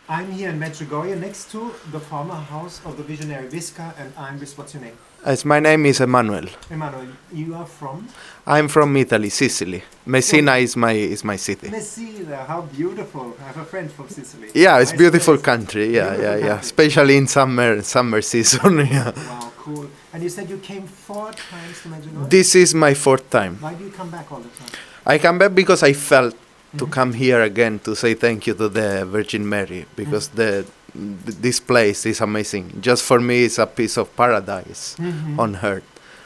I'm here in Medjugorje next to the former house of the visionary Visca, and what's your name? My name is Emanuele. Emanuele, you are from? I'm from Italy, Sicily. Messina is my city. Messina, how beautiful. I have a friend from Sicily. Yeah, it's Nice beautiful place. country. Beautiful Yeah. country. Especially in summer season. Yeah. Wow, cool. And you said you came 4 times to Medjugorje? This is my 4th time. Why do you come back all the time? I come back because I felt to come here again to say thank you to the Virgin Mary, because this place is amazing. Just for me, it's a piece of paradise on earth.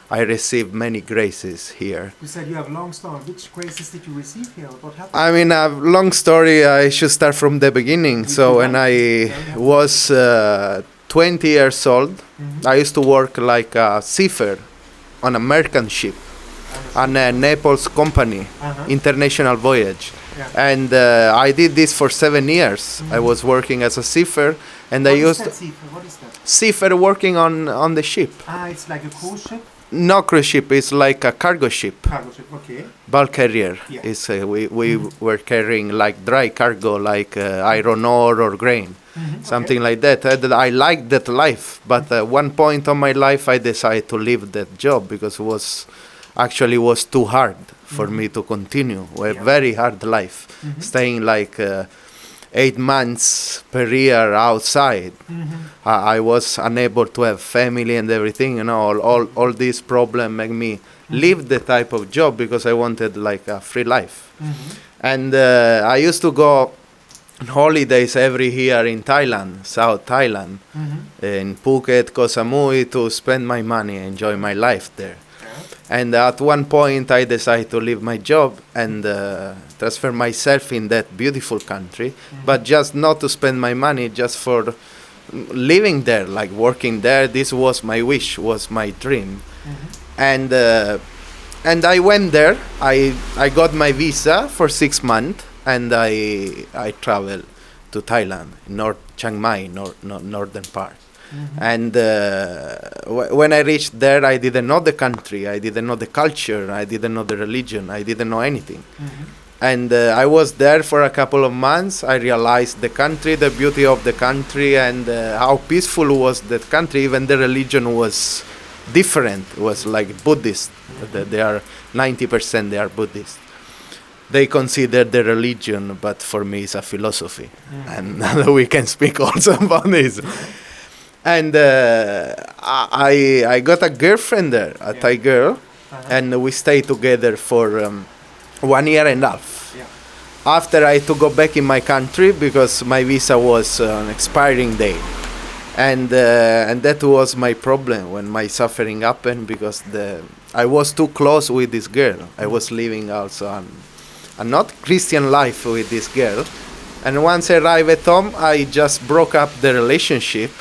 I received many graces here. You said you have a long story. Which graces did you receive here? What happened? I mean, a long story. I should start from the beginning. So when I was 20 years old, I used to work like a seafarer on a merchant ship on a Naples company, international voyage. Yeah. And I did this for 7 years. I was working as a seafarer, and I used What is that? seafarer working on the ship. It's like a cruise ship? No cruise ship, it's like a cargo ship. Cargo ship, okay. Bulk carrier. Yeah. Is we were carrying like dry cargo, like iron ore or grain, something like that. I liked that life, but at one point of my life, I decided to leave that job because it was too hard for me to continue. A very hard life, staying like 8 months per year outside. I was unable to have family and everything. You know, all these problems make me leave the type of job because I wanted like a free life. And I used to go on holidays every year in Thailand, South Thailand, in Phuket, Koh Samui, to spend my money, enjoy my life there. And at one point, I decided to leave my job and transfer myself in that beautiful country, but just not to spend my money, just for living there, like working there. This was my wish, was my dream. And I went there. I got my visa for 6 months, and I traveled to Thailand, North Chiang Mai, northern part. And when I reached there, I didn't know the country, I didn't know the culture, I didn't know the religion, I didn't know anything. And I was there for a couple of months. I realized the country, the beauty of the country, and how peaceful was that country. Even the religion was different. It was like Buddhist. They are 90%. They are Buddhist. They consider the religion, but for me, it's a philosophy, and we can speak also about this. And I got a girlfriend there, a Thai girl, and we stayed together for 1 year and a half. After I had to go back in my country because my visa was on expiring date. And that was my problem when my suffering happened, because I was too close with this girl. I was living also a not Christian life with this girl. And once I arrived at home, I just broke up the relationship,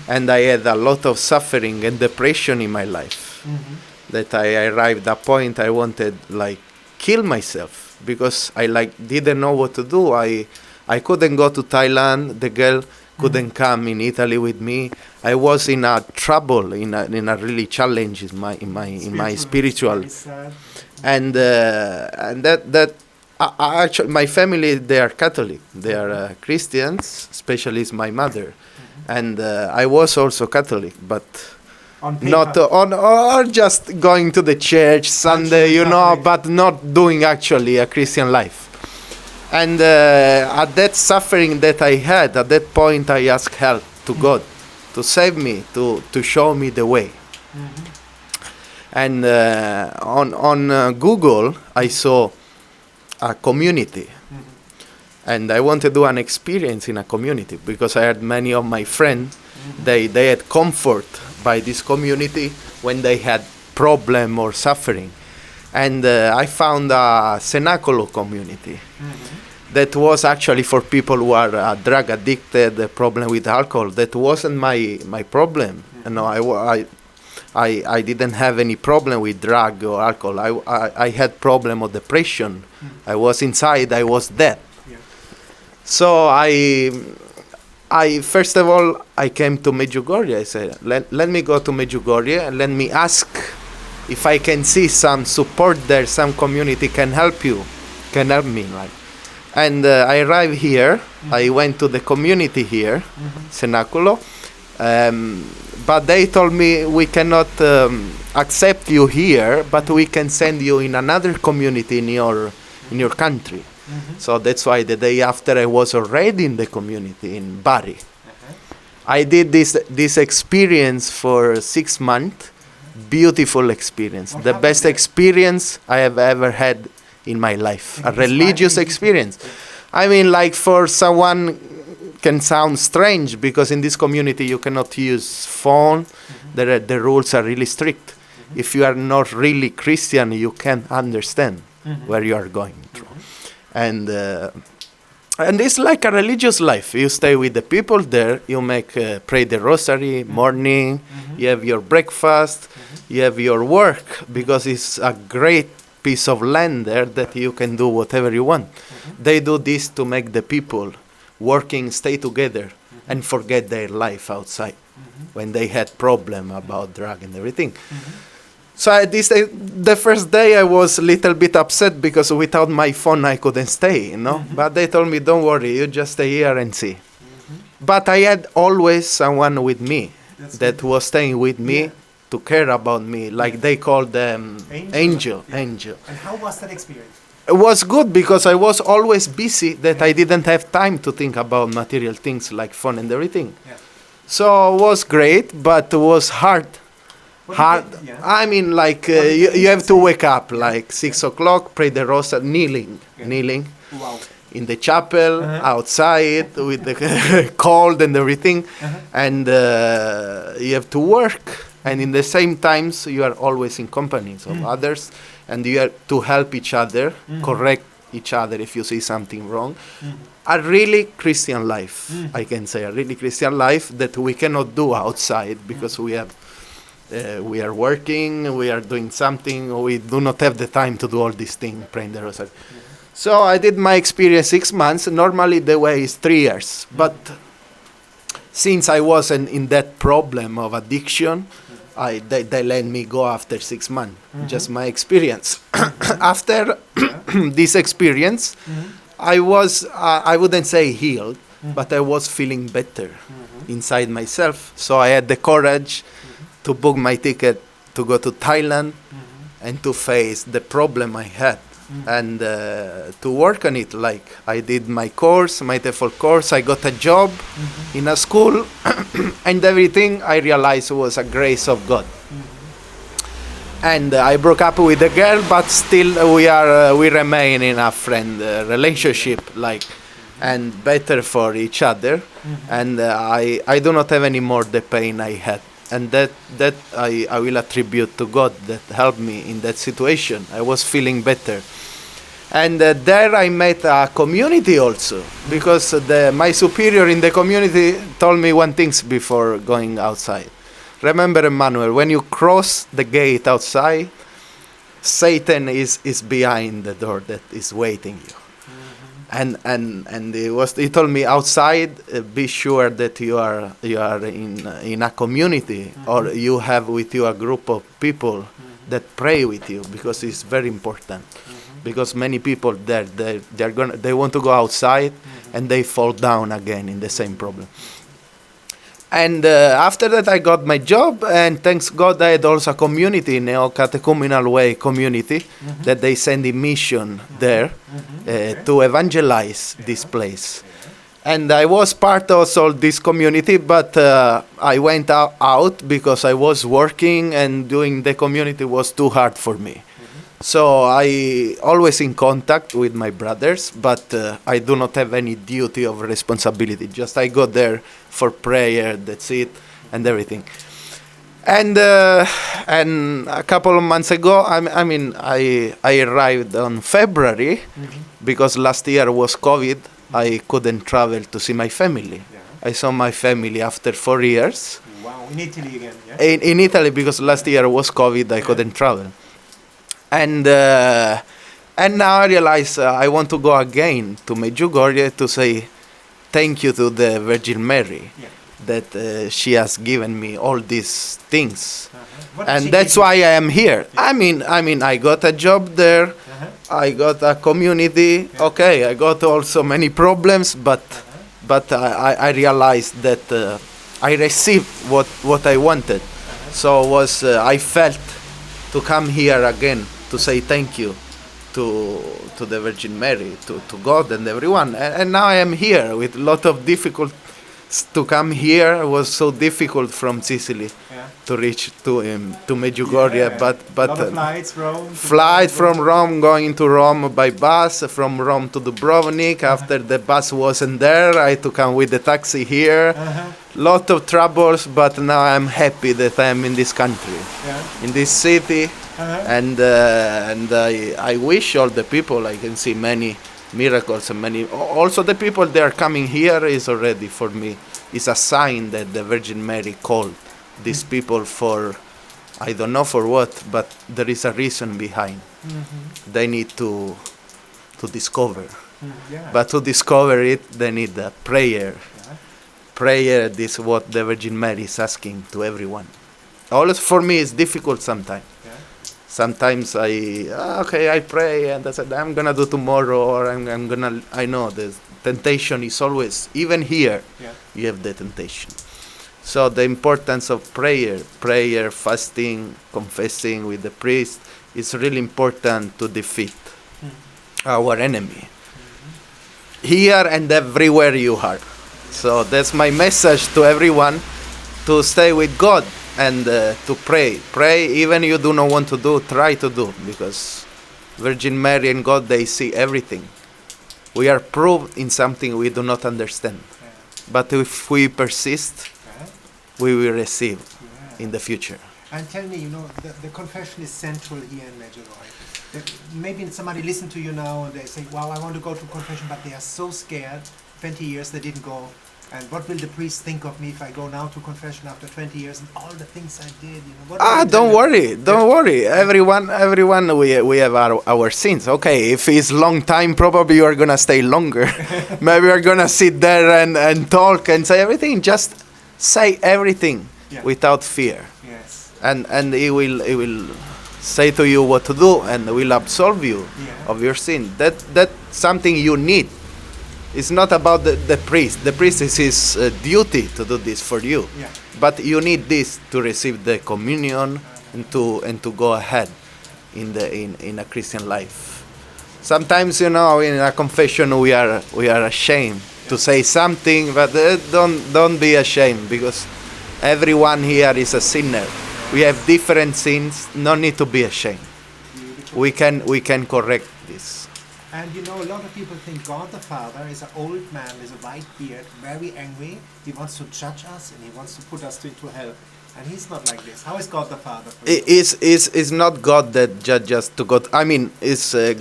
and I had a lot of suffering and depression in my life. That I arrived at a point I wanted like kill myself, because I didn't know what to do. I couldn't go to Thailand. The girl couldn't come in Italy with me. I was in a trouble, in a really challenge in my spiritual, and that. Actually, my family, they are Catholic. They are Christians, especially my mother. And I was also Catholic, but not or just going to the church Sunday, but not doing actually a Christian life. And at that suffering that I had, at that point, I asked help to God to save me, to show me the way. And on Google, I saw a community, and I wanted to do an experience in a community, because I had many of my friends, they had comfort by this community when they had problem or suffering. And I found a cenaculo community that was actually for people who are drug addicted, a problem with alcohol. That wasn't my problem. I didn't have any problem with drug or alcohol. I had problem of depression. I was inside. I was dead. So I first of all, I came to Medjugorje. I said, let me go to Medjugorje and let me ask if I can see some support there, some community can help me. And I arrived here. I went to the community here, Cenaculo. But they told me we cannot accept you here, but we can send you in another community in your country. So that's why the day after I was already in the community in Bari. I did this experience for 6 months. Beautiful experience. The best experience I have ever had in my life. A religious experience. I mean, like for someone can sound strange because in this community you cannot use phone. The rules are really strict. If you are not really Christian, you can't understand where you are going through. And it's like a religious life. You stay with the people there. You pray the rosary morning. You have your breakfast. You have your work because it's a great piece of land there that you can do whatever you want. They do this to make the people working stay together and forget their life outside when they had problem about drug and everything. So the first day I was a little bit upset because without my phone I couldn't stay, But they told me, don't worry, you just stay here and see. But I had always someone with me that was staying with me to care about me, like they called them angel. And how was that experience? It was good because I was always busy that I didn't have time to think about material things like phone and everything. So it was great, but it was hard. I mean, like you have to wake up like 6 o'clock, pray the rosary, kneeling in the chapel, outside with the cold and everything, and you have to work. And in the same times, you are always in companies of others, and you have to help each other, correct each other if you see something wrong. A really Christian life, I can say, a really Christian life that we cannot do outside because we are working, we are doing something, we do not have the time to do all these things, praying the rosary. So I did my experience 6 months. Normally the way is 3 years, but since I wasn't in that problem of addiction, they let me go after 6 months. Just my experience. After this experience, I was, I wouldn't say healed, but I was feeling better inside myself. So I had the courage to book my ticket to go to Thailand and to face the problem I had and to work on it. Like I did my course, my TEFL course, I got a job in a school and everything I realized was a grace of God. And I broke up with a girl, but still we remain in a friend relationship, like, and better for each other. And I do not have anymore the pain I had. And that I will attribute to God that helped me in that situation. I was feeling better. And there I met a community also, because my superior in the community told me one thing before going outside. Remember, Emanuele, when you cross the gate outside, Satan is behind the door that is waiting you. And he told me outside, be sure that you are in a community or you have with you a group of people that pray with you, because it's very important. Because many people there they want to go outside and they fall down again in the same problem. And after that, I got my job, and thanks God, I had also a community, neo-catechumenal way community, that they send a mission there to evangelize this place. And I was part also of this community, but I went out because I was working, and doing the community was too hard for me. So I always in contact with my brothers, but I do not have any duty of responsibility. Just I go there for prayer, that's it, and everything. And a couple of months ago, I arrived on February, because last year was COVID. I couldn't travel to see my family. I saw my family after 4 years. Wow, in Italy again, yeah? In Italy, because last year was COVID, I couldn't travel. And now I realize I want to go again to Medjugorje to say thank you to the Virgin Mary that she has given me all these things. And that's why I am here. I mean, I got a job there. I got a community. Okay, I got also many problems, but I realized that I received what I wanted. So I felt to come here again to say thank you to the Virgin Mary, to God and everyone. And now I am here with a lot of difficult to come here. It was so difficult from Sicily to reach to Medjugorje, but lot of flights, Rome. Flight from Rome, going to Rome by bus, from Rome to Dubrovnik. After the bus wasn't there, I had to come with the taxi here. Lot of troubles, but now I'm happy that I'm in this country, in this city, and I wish all the people. I can see many miracles and many. Also, the people that are coming here is already for me. It's a sign that the Virgin Mary called these people for, I don't know for what, but there is a reason behind. They need to discover. But to discover it, they need a prayer. Prayer is what the Virgin Mary is asking to everyone. Always for me, it's difficult sometimes. Sometimes I pray and I said I'm gonna do tomorrow, or I'm gonna. I know the temptation is always, even here, you have the temptation. So the importance of prayer, fasting, confessing with the priest is really important to defeat our enemy. Here and everywhere you are. So that's my message to everyone, to stay with God and to pray. Pray even you do not want to do, try to do, because Virgin Mary and God, they see everything. We are proved in something we do not understand. But if we persist, we will receive in the future. And tell me, the confession is central here in Medjugorje. Maybe somebody listen to you now and they say, wow, I want to go to confession, but they are so scared. 20 years they didn't go. And what will the priest think of me if I go now to confession after 20 years and all the things I did? Don't worry. Everyone, we have our sins. Okay, if it's long time, probably you are gonna stay longer. Maybe you're gonna sit there and talk and say everything. Just say everything without fear. Yes. And he will say to you what to do, and will absolve you of your sin. That's something you need. It's not about the priest. The priest is his duty to do this for you. But you need this to receive the communion and to go ahead in a Christian life. Sometimes, in a confession we are ashamed to say something, but don't be ashamed, because everyone here is a sinner. We have different sins. No need to be ashamed. We can correct this. And a lot of people think God the Father is an old man with a white beard, very angry. He wants to judge us and he wants to put us into hell. And he's not like this. How is God the Father for you? It's not God that judges us to go.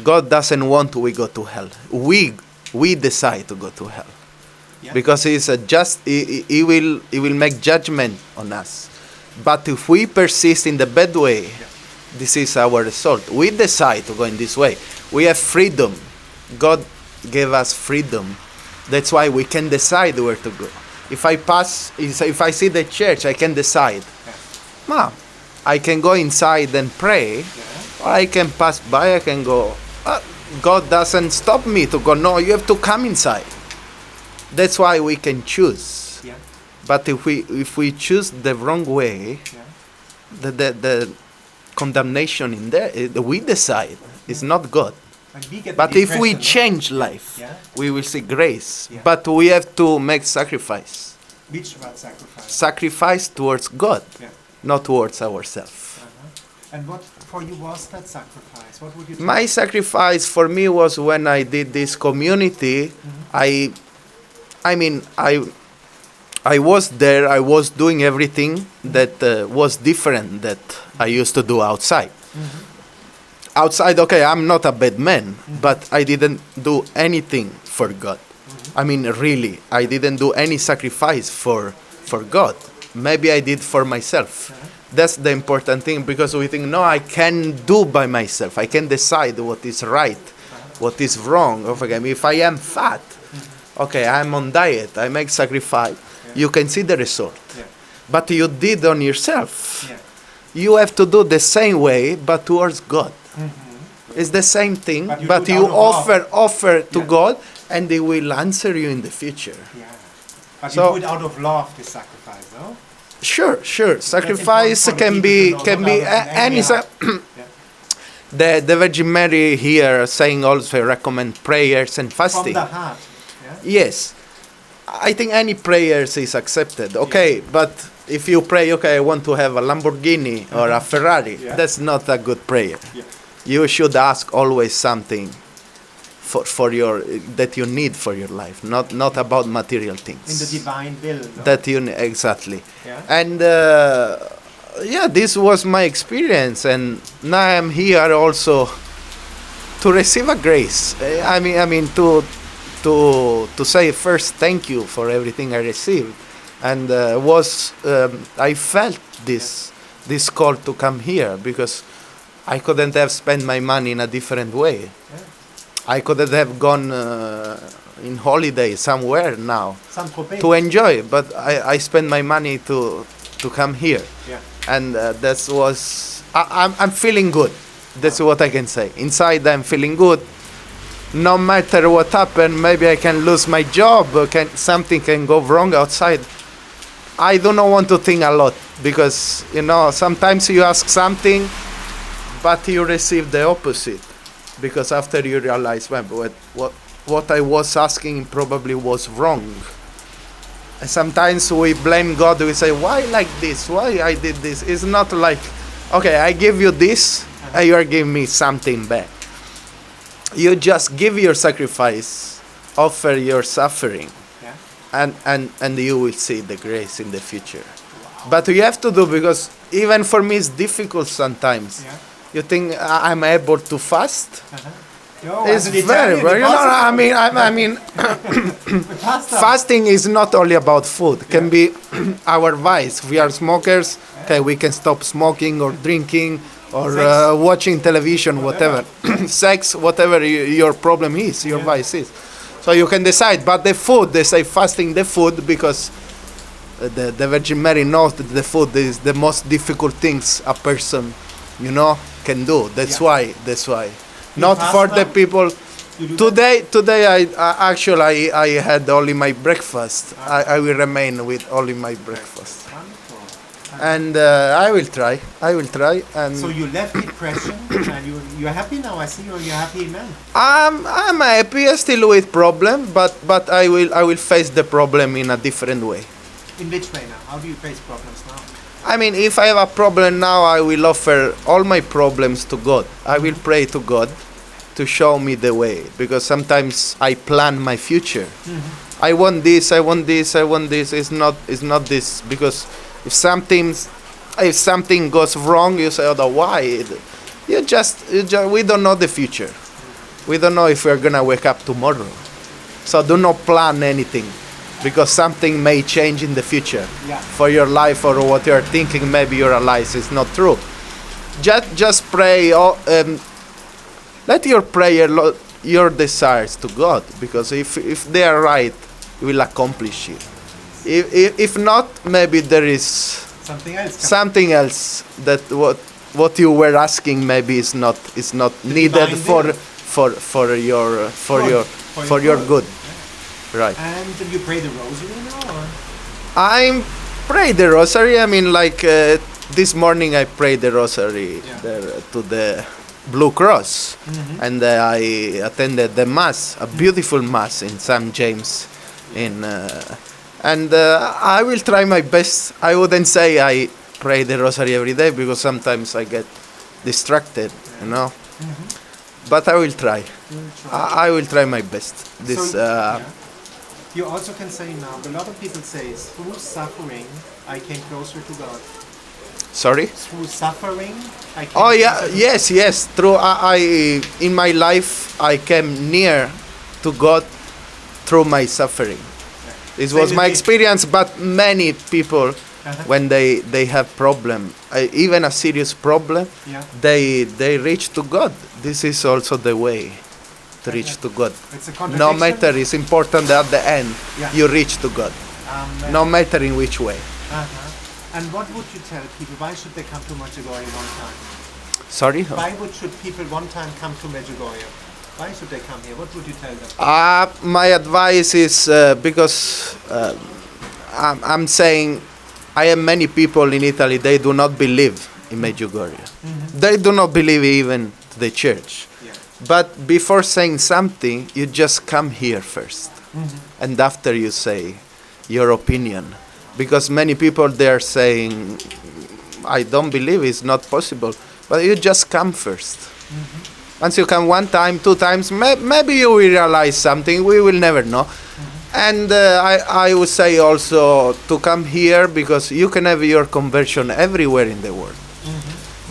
God doesn't want we go to hell. We decide to go to hell, because He's just. He will make judgment on us. But if we persist in the bad way, this is our result. We decide to go in this way. We have freedom. God gave us freedom. That's why we can decide where to go. If I see the church, I can decide. I can go inside and pray, or I can pass by, I can go. God doesn't stop me to go. No, you have to come inside. That's why we can choose. But if we choose the wrong way, the condemnation in there, we decide. It's not God. But if we change life, we will see grace. But we have to make sacrifice. Which about sacrifice? Sacrifice towards God, not towards ourselves. And what for you was that sacrifice? What would you? My sacrifice for me was when I did this community. I was there. I was doing everything that was different that I used to do outside. Outside, okay, I'm not a bad man, but I didn't do anything for God. Really, I didn't do any sacrifice for God. Maybe I did for myself. That's the important thing, because we think, no, I can do by myself. I can decide what is right, what is wrong. If I am fat, okay, I'm on diet, I make sacrifice. You can see the result. But you did on yourself. You have to do the same way, but towards God. It's the same thing, But you but do it you out of offer to Yeah. God, and they will answer you in the future. Yeah. But So- you do it out of love, this sacrifice, no? Sure. important Sacrifice for the can people be to know, can not be out of an any. angry heart. Yeah. The Virgin Mary here saying also recommend prayers and From fasting. the heart. Yeah? Yes, I think any prayers is accepted. Okay, but if you pray, okay, I want to have a Lamborghini or a Ferrari, Yeah. that's not a good prayer. Yeah. You should ask always something for your that you need for your life, not about material things. In the divine will. No? That you exactly. Yeah. And yeah, this was my experience, and now I'm here also to receive a grace. I mean to say first thank you for everything I received, and I felt this call to come here because I couldn't have spent my money in a different way. Yeah. I couldn't have gone in holiday somewhere now Saint-Tropez. to enjoy, but I spent my money to come here, Yeah. and I'm feeling good. That's what I can say. Inside, I'm feeling good. No matter what happened, maybe I can lose my job, or something can go wrong outside. I do not want to think a lot because sometimes you ask something, but you receive the opposite. Because after you realize, well, what I was asking probably was wrong. And sometimes we blame God. We say, why like this? Why I did this? It's not like, okay, I give you this, and you are giving me something back. You just give your sacrifice, offer your suffering, Yeah. and you will see the grace in the future. But you have to do, because even for me it's difficult sometimes. Yeah. You think I'm able to fast? Yo, It's as an very, Italian, very. the I mean, pasta. fasting is not only about food. It can be our vice. We are smokers. Okay, we can stop smoking or drinking or Sex. watching television, whatever. Sex, whatever your problem is, your Yeah. vice is. So you can decide. But the food, they say fasting the food because the Virgin Mary knows that the food is the most difficult things a person, can do. That's Yeah. why. Not fast for now? the people. You do that? Today I had only my breakfast. I will remain with only my breakfast, Wonderful. and I will try. And So you left depression and you're happy now. I see you're happy man. I'm happy still with problem, but I will face the problem in a different way. In which way now? How do you face problems now? I mean, if I have a problem now, I will offer all my problems to God. I will pray to God to show me the way, because sometimes I plan my future. I want this, I want this, I want this. It's not this, because if something goes wrong, you say, "Oh, why?" We don't know the future. We don't know if we're gonna wake up tomorrow. So do not plan anything, because something may change in the future. Yeah. For your life or what you're thinking, maybe you realize it's not true. Just pray. Let your prayer, your desires to God, because if they are right, you will accomplish it. If not, maybe there is something else that what you were asking maybe is not needed for your good. Right. And you pray the rosary now? Or? I pray the rosary. I mean, like this morning I prayed the rosary there to the Blue Cross, and I attended the mass, a beautiful mass in St. James, and I will try my best. I wouldn't say I pray the rosary every day, because sometimes I get distracted, but I will try. I will try my best. You also can say now, a lot of people say, through suffering, I came closer to God. Sorry? Through suffering, I came Oh yeah, closer to yes. True. I in my life I came near to God through my suffering. This was my experience, but many people, when they have problem, even a serious problem, they reach to God. This is also the way to reach to God. It's a contradiction. No matter, it's important that at the end you reach to God. No matter in which way. And what would you tell people? Why should they come to Medjugorje one time? Sorry? Why should people one time come to Medjugorje? Why should they come here? What would you tell them? My advice is because I'm saying I have many people in Italy, they do not believe in Medjugorje. They do not believe even the church. Yeah. But before saying something, you just come here first. And after you say your opinion. Because many people, they are saying, I don't believe it's not possible. But you just come first. Once you come one time, two times, maybe you will realize something. We will never know. And I would say also to come here because you can have your conversion everywhere in the world.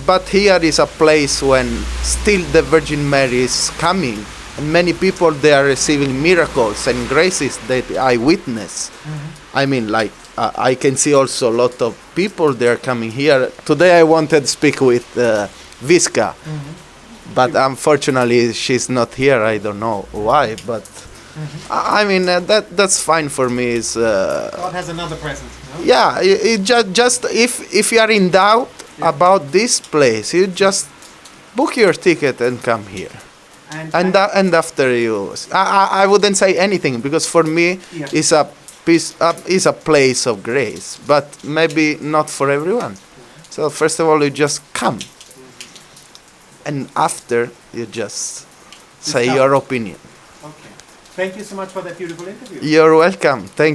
But here is a place when still the Virgin Mary is coming. And many people, they are receiving miracles and graces that I witness. I mean, like, I can see also a lot of people, they are coming here. Today I wanted to speak with Visca. But unfortunately, she's not here. I don't know why, but I mean that's fine for me. Is God has another present. No? yeah, it just if you are in doubt about this place, you just book your ticket and come here. And after you, I wouldn't say anything because for me it's a is a place of grace, but maybe not for everyone. So first of all, you just come. And after, you just say your opinion. Okay. Thank you so much for that beautiful interview. You're welcome. Thank you.